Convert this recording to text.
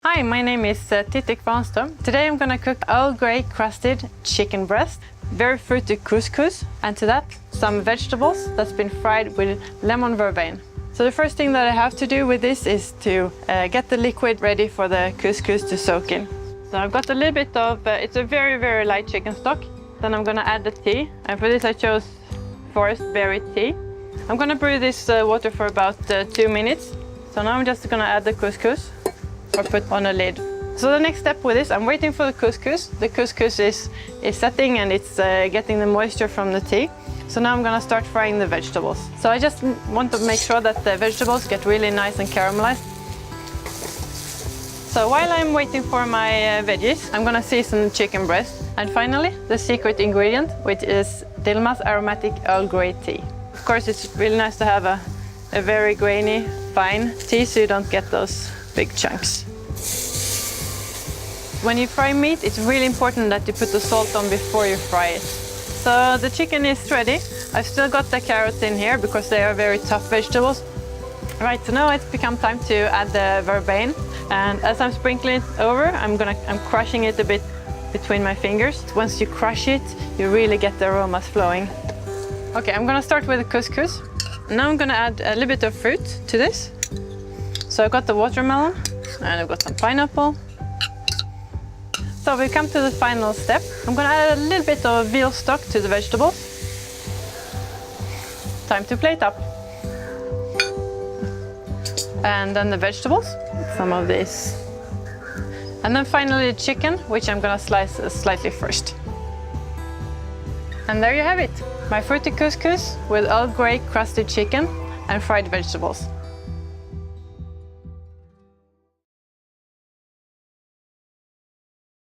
Hi, my name is Titti Qvarnström. Today I'm gonna cook Earl Grey crusted chicken breast, very fruity couscous, and to that some vegetables that's been fried with lemon verbena. So the first thing that I have to do with this is to get the liquid ready for the couscous to soak in. So I've got a little bit of, it's a very light chicken stock. Then I'm gonna add the tea, and for this I chose forest berry tea. I'm gonna brew this water for about 2 minutes. So now I'm just gonna add the couscous or put on a lid. So the next step with this, I'm waiting for the couscous. The couscous is setting and it's getting the moisture from the tea. So now I'm gonna start frying the vegetables. So I just want to make sure that the vegetables get really nice and caramelized. So while I'm waiting for my veggies, I'm gonna season the chicken breast. And finally, the secret ingredient, which is Dilmah's aromatic Earl Grey tea. Of course, it's really nice to have a very grainy, fine tea so you don't get those big chunks. When you fry meat, it's really important that you put the salt on before you fry it. So the chicken is ready. I've still got the carrots in here because they are very tough vegetables. Right, so now it's become time to add the verbena. And as I'm sprinkling it over, I'm crushing it a bit between my fingers. Once you crush it, you really get the aromas flowing. Okay, I'm gonna start with the couscous. Now I'm gonna add a little bit of fruit to this. So I've got the watermelon and I've got some pineapple. So we come to the final step. I'm gonna add a little bit of veal stock to the vegetables. Time to plate up. And then the vegetables, some of this. And then finally the chicken, which I'm gonna slice slightly first. And there you have it, my fruity couscous with Earl Grey crusted chicken and fried vegetables.